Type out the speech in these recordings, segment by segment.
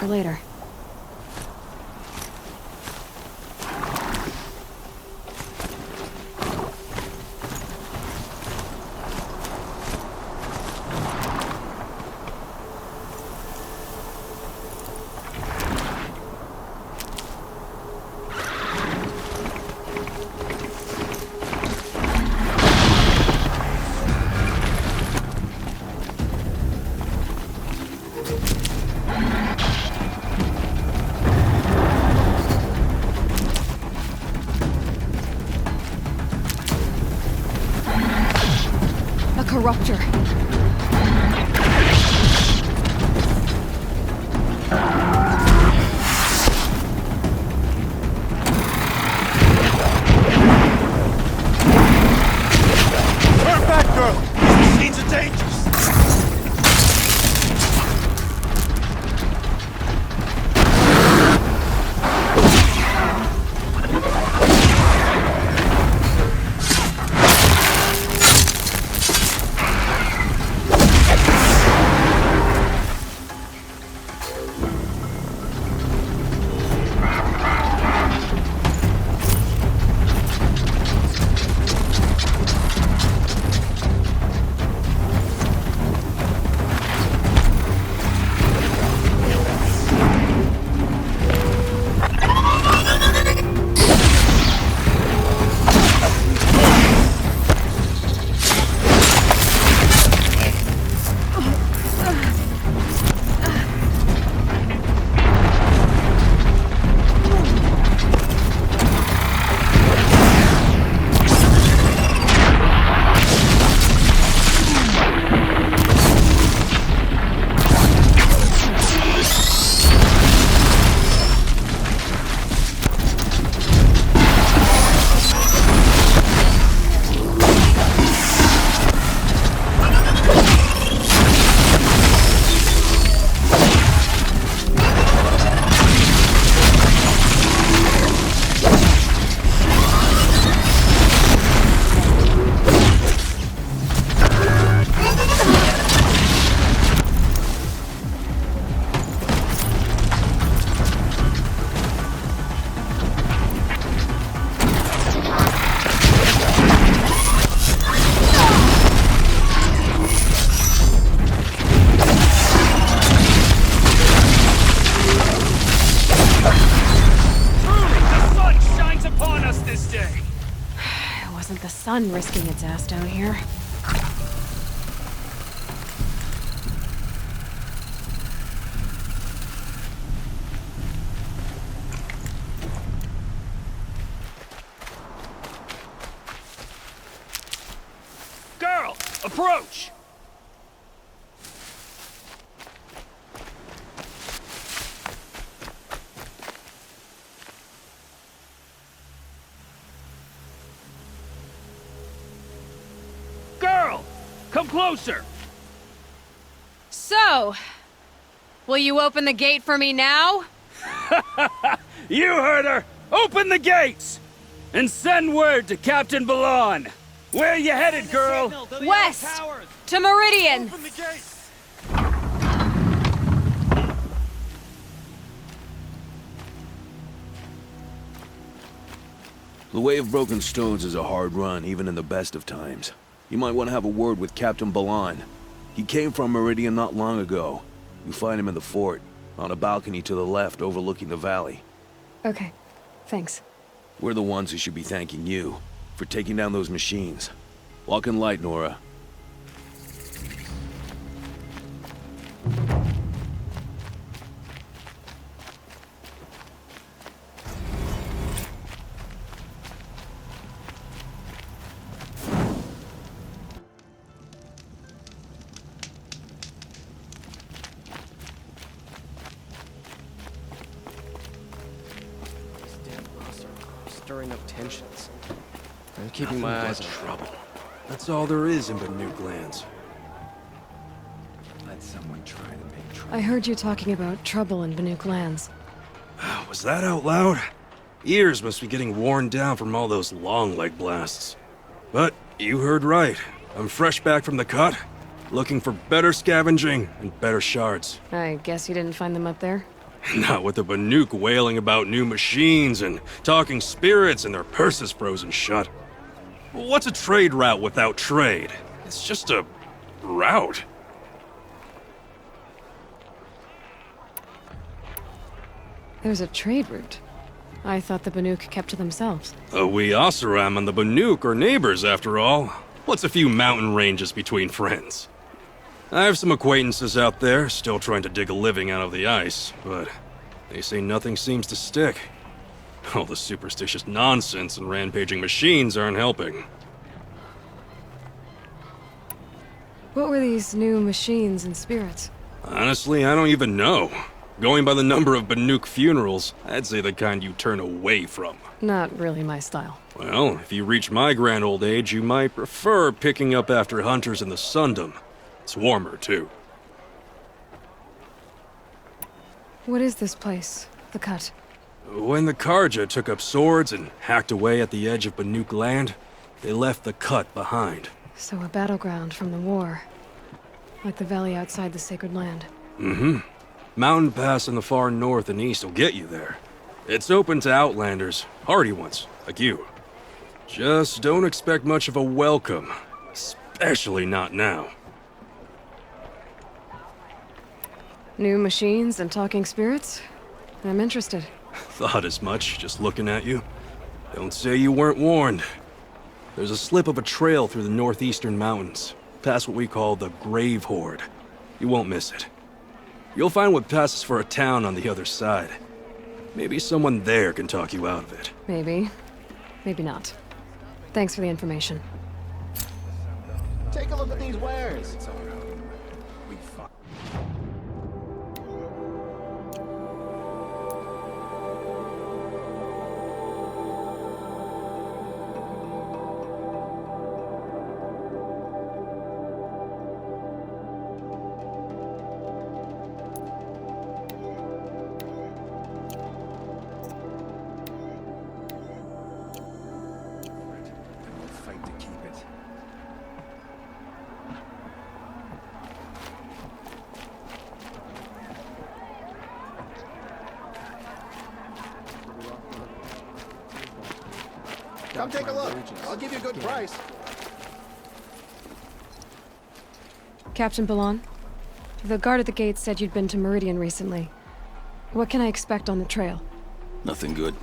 for later. Corruptor. Turn back, girl! These machines are dangerous! Wasn't the sun risking its ass down here? Girl, approach! Come closer! So, will you open the gate for me now? You heard her! Open the gates! And send word to Captain Balan! Where you headed, girl? West! To Meridian! Open the gates! The Way of Broken Stones is a hard run, even in the best of times. You might want to have a word with Captain Balan. He came from Meridian not long ago. You find him in the fort, on a balcony to the left overlooking the valley. Okay, thanks. We're the ones who should be thanking you for taking down those machines. Walk in light, Nora. Stirring up tensions. I'm keeping my eyes on trouble. That's all there is in Menggelikan. Let someone try to make trouble. I heard you talking about trouble in Banuk lands. Was that out loud? Ears must be getting worn down from all those long leg blasts. But you heard right. I'm fresh back from the cut, looking for better scavenging and better shards. I guess you didn't find them up there? Not with the Banuk wailing about new machines and talking spirits and their purses frozen shut. What's a trade route without trade? It's just a route. There's a trade route. I thought the Banuk kept to themselves. We Oseram and the Banuk are neighbors, after all. What's a few mountain ranges between friends? I have some acquaintances out there, still trying to dig a living out of the ice, but they say nothing seems to stick. All the superstitious nonsense and rampaging machines aren't helping. What were these new machines and spirits? Honestly, I don't even know. Going by the number of Banuk funerals, I'd say the kind you turn away from. Not really my style. Well, if you reach my grand old age, you might prefer picking up after hunters in the Sundom. It's warmer, too. What is this place? The Cut? When the Karja took up swords and hacked away at the edge of Banuk land, they left the Cut behind. So a battleground from the war. Like the valley outside the Sacred Land. Mm-hmm. Mountain Pass in the far north and east will get you there. It's open to outlanders, hardy ones, like you. Just don't expect much of a welcome, especially not now. New machines and talking spirits? I'm interested. Thought as much, just looking at you. Don't say you weren't warned. There's a slip of a trail through the northeastern mountains, past what we call the Grave Horde. You won't miss it. You'll find what passes for a town on the other side. Maybe someone there can talk you out of it. Maybe. Maybe not. Thanks for the information. Take a look at these wares. Come take a look. I'll give you a good price. Captain Balan, the guard at the gate said you'd been to Meridian recently. What can I expect on the trail? Nothing good.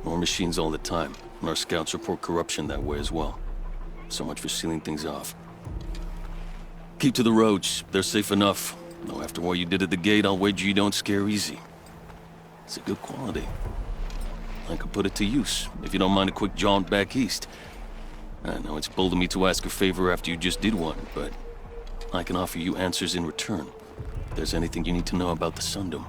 More machines all the time, and our scouts report corruption that way as well. So much for sealing things off. Keep to the roads. They're safe enough. Though after what you did at the gate, I'll wager you don't scare easy. It's a good quality. I could put it to use, if you don't mind a quick jaunt back east. I know it's bold of me to ask a favor after you just did one, but I can offer you answers in return. If there's anything you need to know about the Sundom.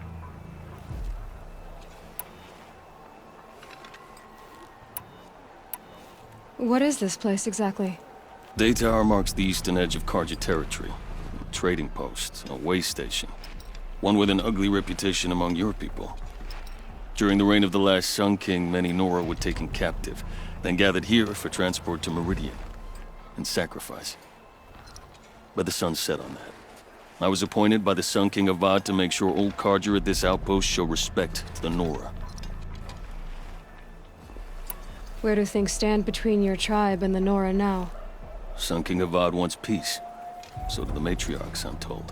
What is this place exactly? Day Tower marks the eastern edge of Karja territory. A trading post, a way station. One with an ugly reputation among your people. During the reign of the last Sun King, many Nora were taken captive, then gathered here for transport to Meridian, and sacrifice. But the sun set on that. I was appointed by the Sun King Avad to make sure old Karja at this outpost show respect to the Nora. Where do things stand between your tribe and the Nora now? Sun King Avad wants peace. So do the matriarchs, I'm told.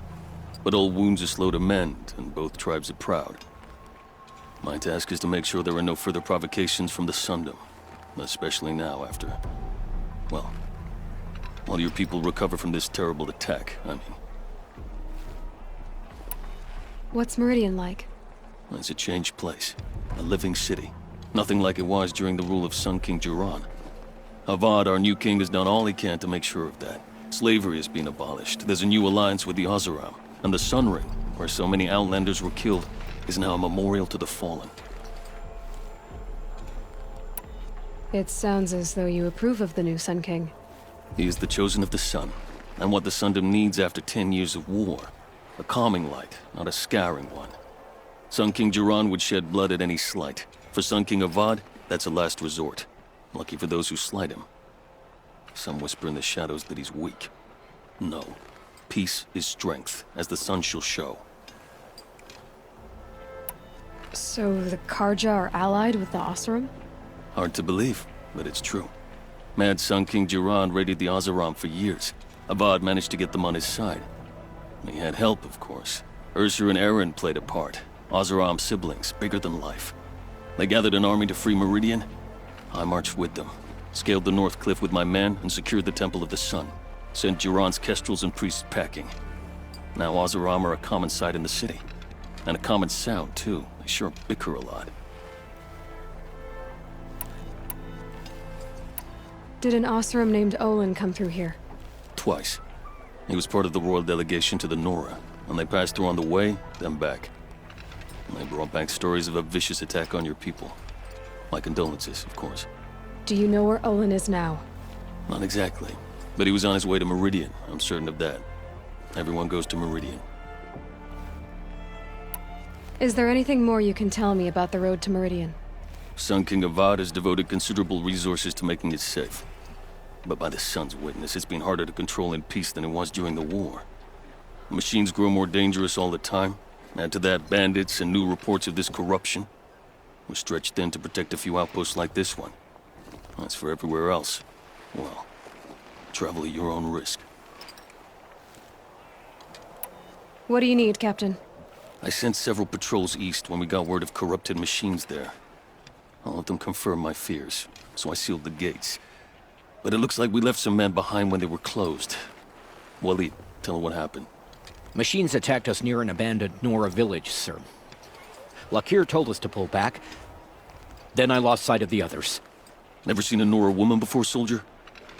But old wounds are slow to mend, and both tribes are proud. My task is to make sure there are no further provocations from the Sundom. Especially now after... well... while your people recover from this terrible attack, I mean. What's Meridian like? It's a changed place. A living city. Nothing like it was during the rule of Sun King Jiran. Avad, our new king, has done all he can to make sure of that. Slavery has been abolished. There's a new alliance with the Oseram. And the Sun Ring, where so many outlanders were killed, is now a memorial to the fallen. It sounds as though you approve of the new Sun King. He is the chosen of the sun, and what the Sundom needs after 10 years of war. A calming light, not a scouring one. Sun King Jiran would shed blood at any slight. For Sun King Avad, that's a last resort. Lucky for those who slight him. Some whisper in the shadows that he's weak. No. Peace is strength, as the sun shall show. So the Karja are allied with the Oseram? Hard to believe, but it's true. Mad Sun King Jiran raided the Oseram for years. Avad managed to get them on his side. He had help, of course. Ursur and Eren played a part. Oseram siblings, bigger than life. They gathered an army to free Meridian. I marched with them, scaled the North Cliff with my men, and secured the Temple of the Sun. Sent Jiran's kestrels and priests packing. Now Oseram are a common sight in the city. And a common sound, too. They sure bicker a lot. Did an Oseram named Olin come through here? Twice. He was part of the royal delegation to the Nora, and they passed through on the way, then back. And they brought back stories of a vicious attack on your people. My condolences, of course. Do you know where Olin is now? Not exactly. But he was on his way to Meridian, I'm certain of that. Everyone goes to Meridian. Is there anything more you can tell me about the road to Meridian? Sun King Avad has devoted considerable resources to making it safe. But by the Sun's witness, it's been harder to control in peace than it was during the war. The machines grow more dangerous all the time. Add to that bandits and new reports of this corruption. We're stretched thin to protect a few outposts like this one. As for everywhere else, well, travel at your own risk. What do you need, Captain? I sent several patrols east when we got word of corrupted machines there. All of them confirmed my fears, so I sealed the gates. But it looks like we left some men behind when they were closed. Waleed, tell her what happened. Machines attacked us near an abandoned Nora village, sir. Lakir told us to pull back. Then I lost sight of the others. Never seen a Nora woman before, soldier?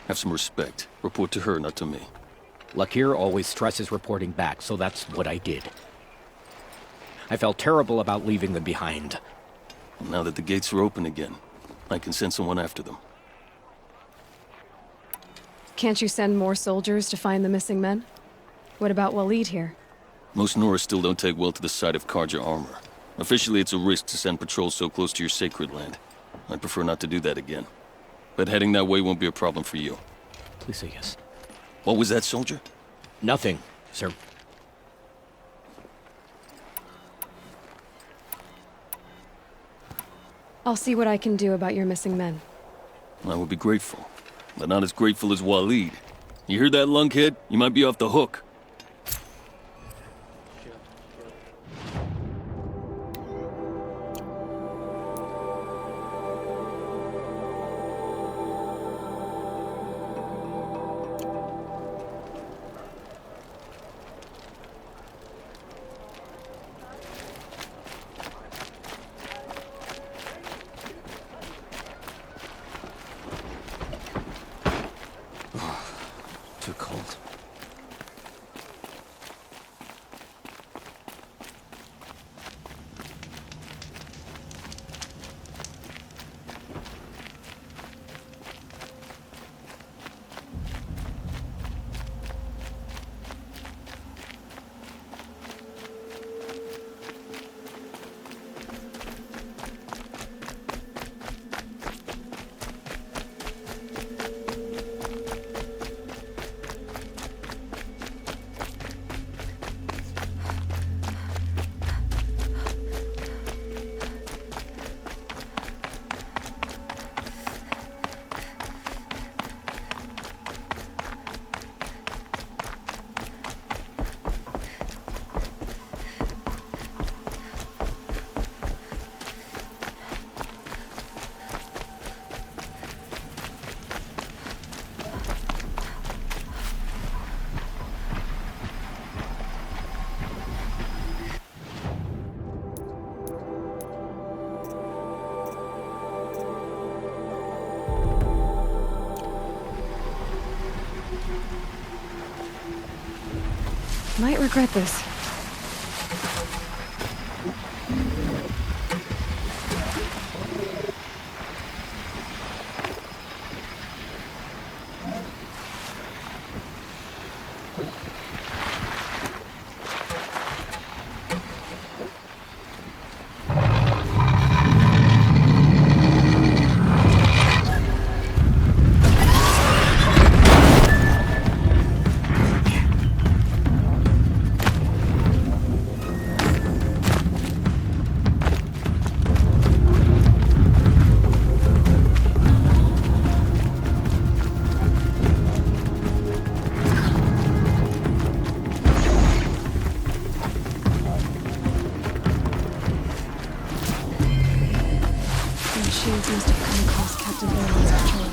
Have some respect. Report to her, not to me. Lakir always stresses reporting back, so that's what I did. I felt terrible about leaving them behind. Now that the gates are open again, I can send someone after them. Can't you send more soldiers to find the missing men? What about Waleed here? Most Nora still don't take well to the sight of Karja armor. Officially, it's a risk to send patrols so close to your sacred land. I'd prefer not to do that again. But heading that way won't be a problem for you. Please say yes. What was that, soldier? Nothing, sir. I'll see what I can do about your missing men. I would be grateful, but not as grateful as Waleed. You hear that, lunkhead? You might be off the hook. Too cold. Might regret this.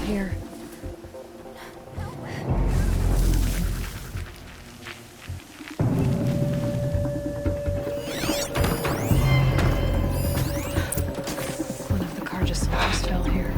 here. One of the Karja soldiers fell here.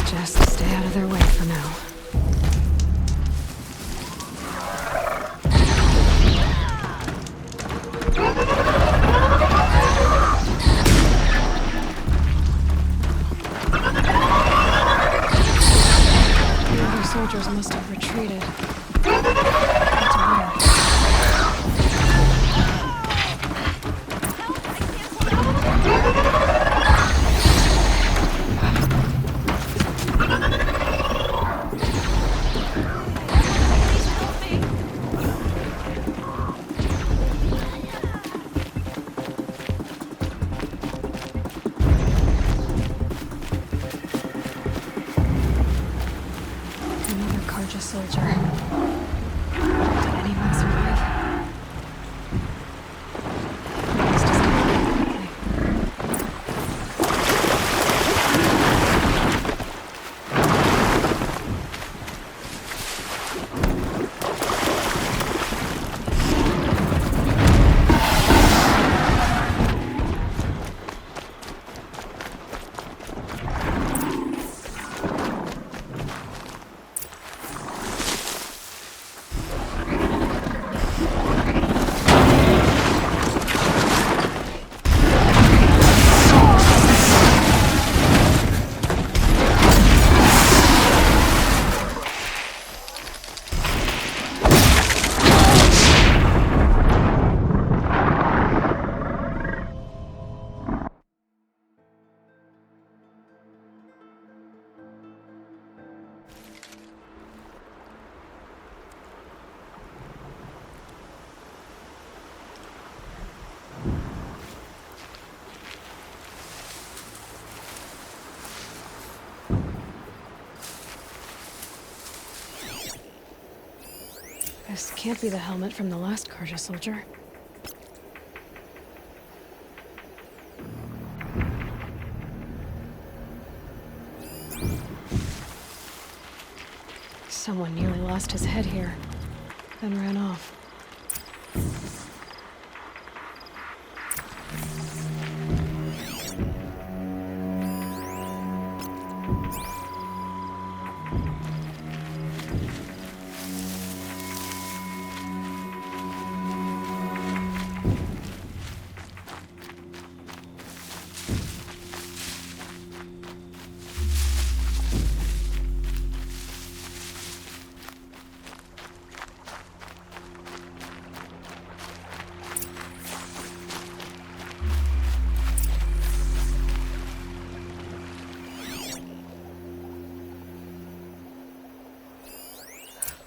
Just stay out of their way for now. The other soldiers must have retreated. That's weird. Another Karja soldier. Did anyone survive? Must have escaped quickly. This can't be the helmet from the last Karja soldier. Someone nearly lost his head here, then ran off.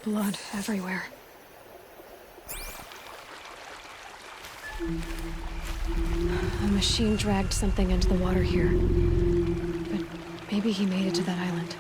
Blood everywhere. A machine dragged something into the water here. But maybe he made it to that island.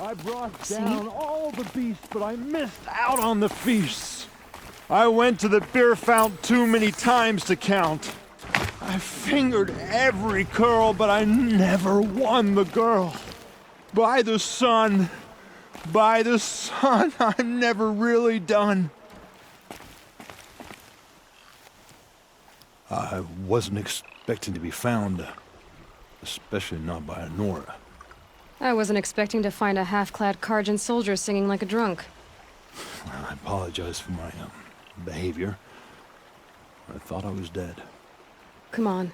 I brought down all the beasts, but I missed out on the feasts. I went to the beer fount too many times to count. I fingered every curl, but I never won the girl. By the sun, I'm never really done. I wasn't expecting to be found, especially not by Nora. I wasn't expecting to find a half-clad Karjan soldier singing like a drunk. I apologize for my behavior. I thought I was dead. Come on.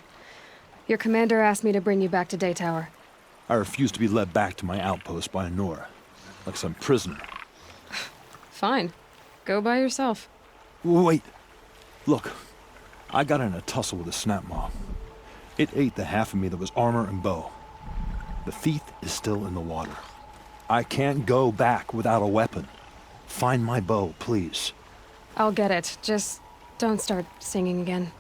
Your commander asked me to bring you back to Daytower. I refused to be led back to my outpost by Nora, like some prisoner. Fine. Go by yourself. Wait. Look, I got in a tussle with a snap mob. It ate the half of me that was armor and bow. The thief is still in the water. I can't go back without a weapon. Find my bow, please. I'll get it. Just don't start singing again.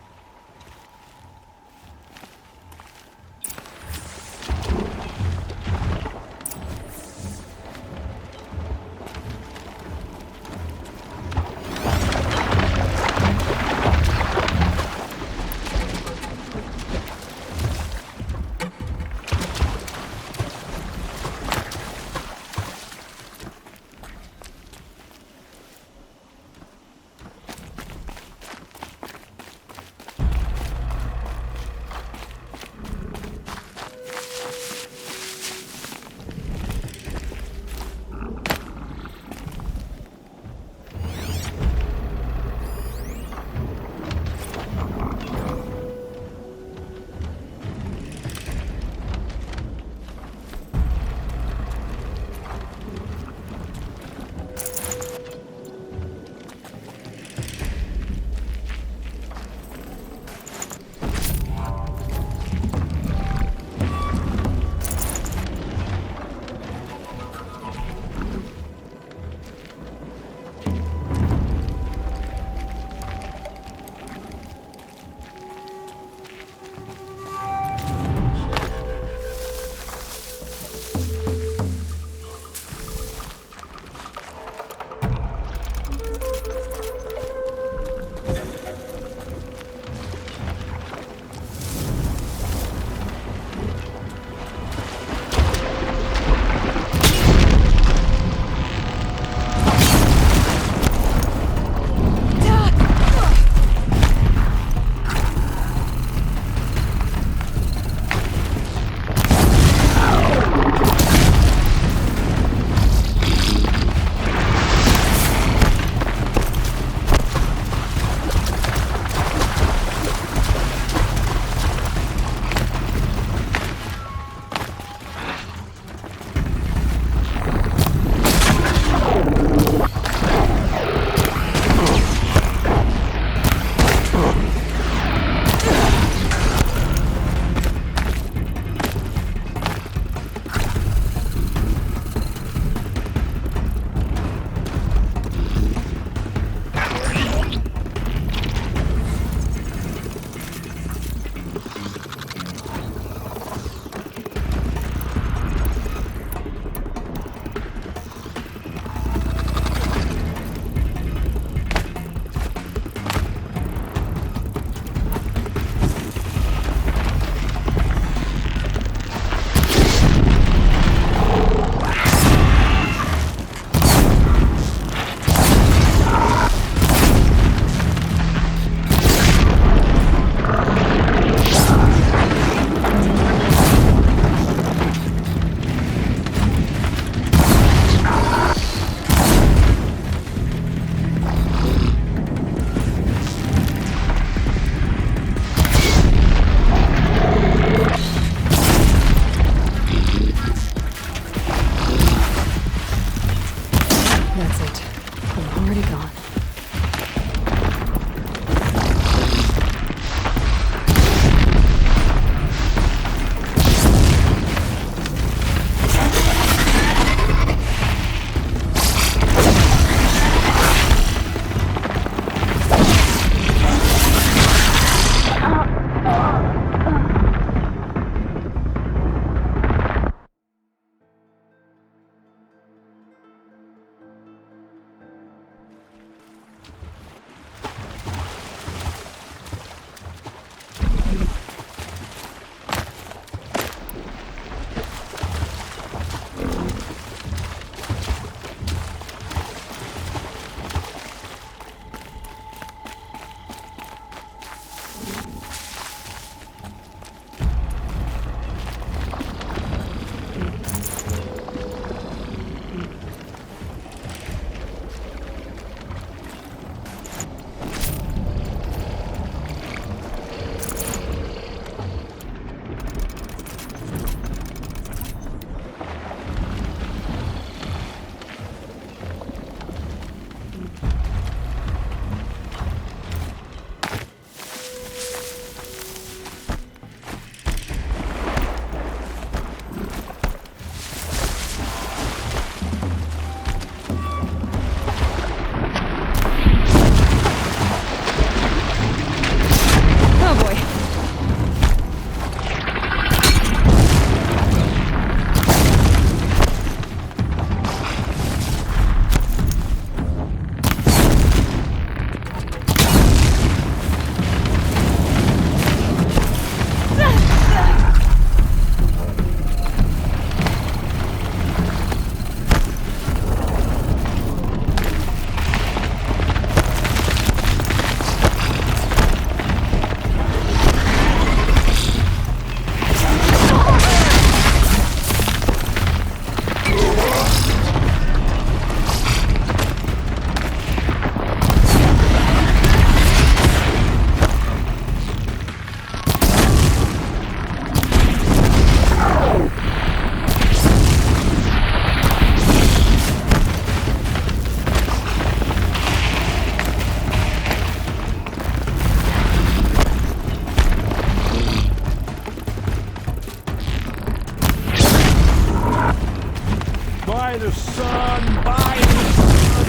By the sun, by the sun,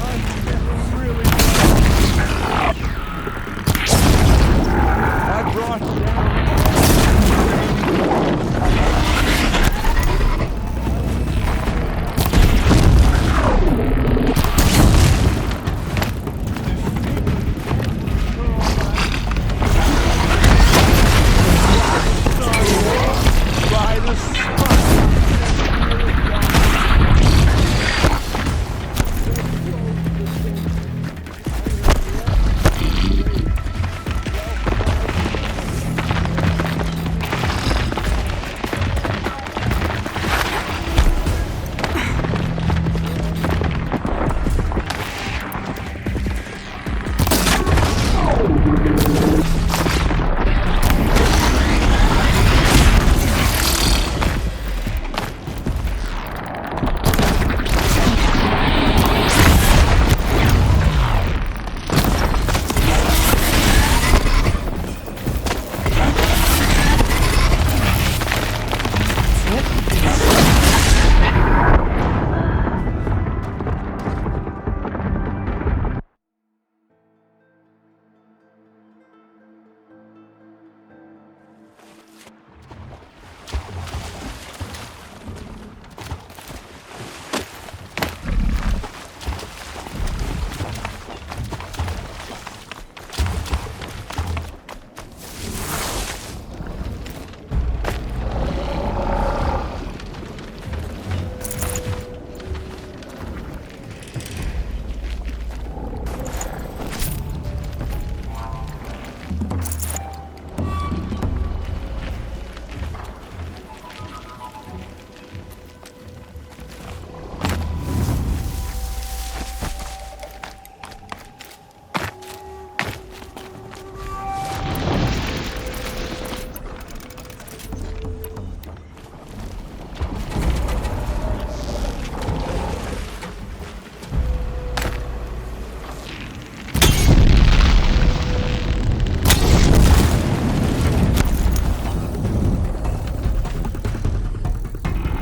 I'm never really I brought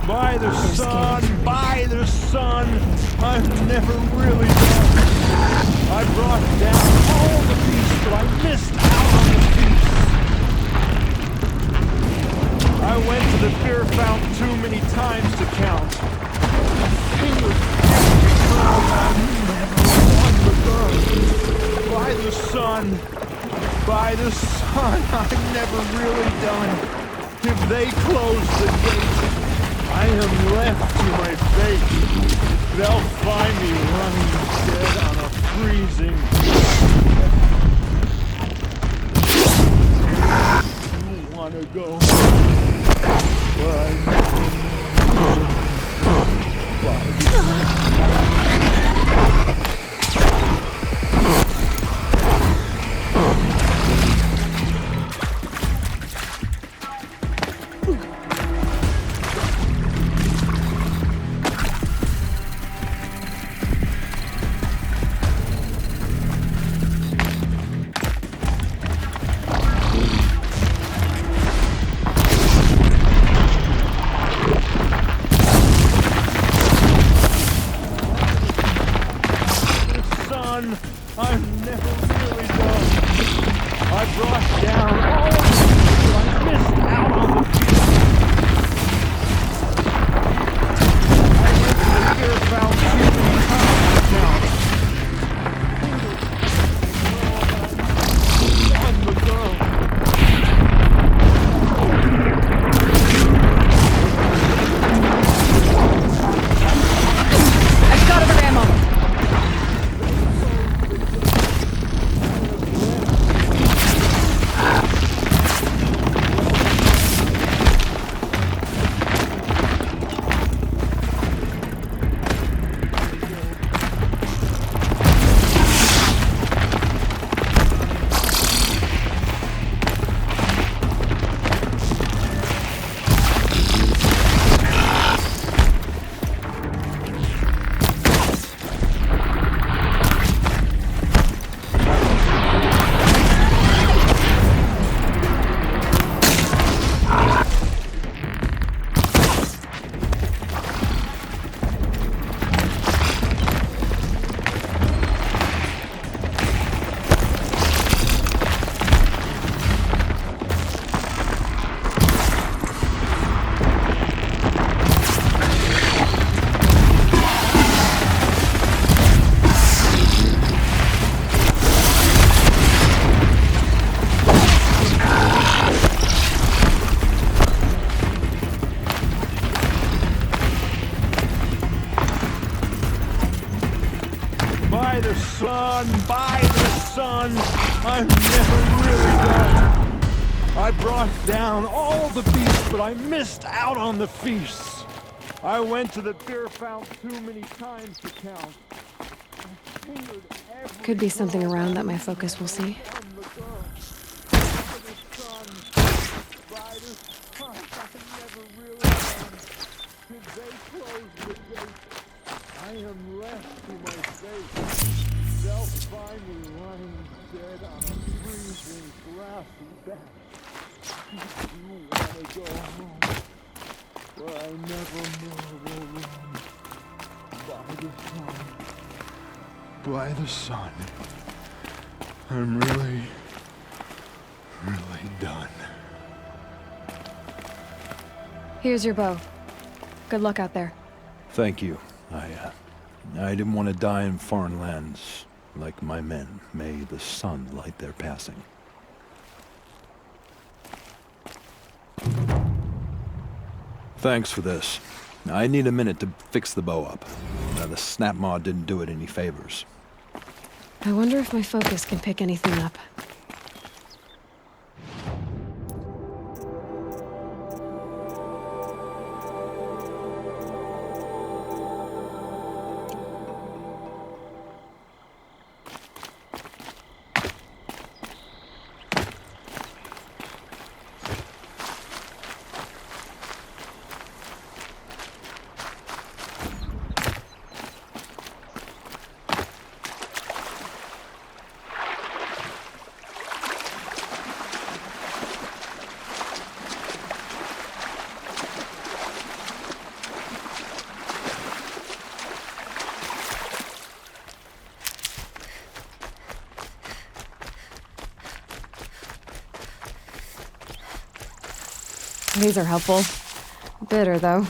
by the sun. By the sun, I'm never really done. I brought down all the beasts, but I missed out on the feast. I went to the beer fountain too many times to count. I fingered every girl, but I never won the girl. By the sun, I'm never really done. If they close the gate, I am left to my fate. They'll find me running dead on a freezing beach. You wanna go? By the sun, by the sun, I'm never really done. I brought down all the beasts, but I missed out on the feasts. I went to the beer fount too many times to count. I fingered every Could be something girl around that my focus will see. on the girl. By the sun, by the sun, I'm never really done. Till they close the gate, I am left to my fate. They'll find me lying dead on a freezing grassy bed. You wanna go home, where I never more will roam. By the sun, by the sun, I'm really done. Here's your bow. Good luck out there. Thank you. I didn't want to die in foreign lands. Like my men, may the sun light their passing. Thanks for this. I need a minute to fix the bow up. The snap mod didn't do it any favors. I wonder if my focus can pick anything up. These are helpful. Bitter, though.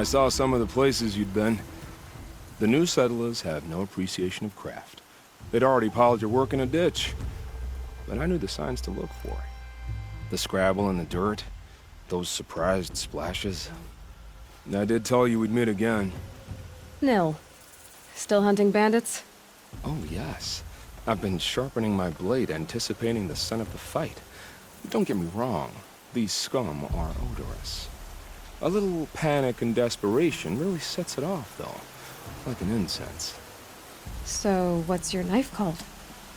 I saw some of the places you'd been. The new settlers have no appreciation of craft. They'd already piled your work in a ditch. But I knew the signs to look for. The scrabble in the dirt, those surprised splashes. I did tell you we'd meet again. Nil. Still hunting bandits? Oh, yes. I've been sharpening my blade, anticipating the scent of the fight. Don't get me wrong. These scum are odorous. A little panic and desperation really sets it off, though. Like an incense. So, what's your knife called?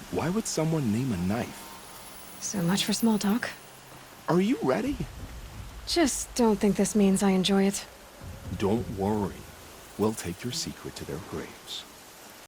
Why would someone name a knife? So much for small talk. Are you ready? Just don't think this means I enjoy it. Don't worry. We'll take your secret to their graves.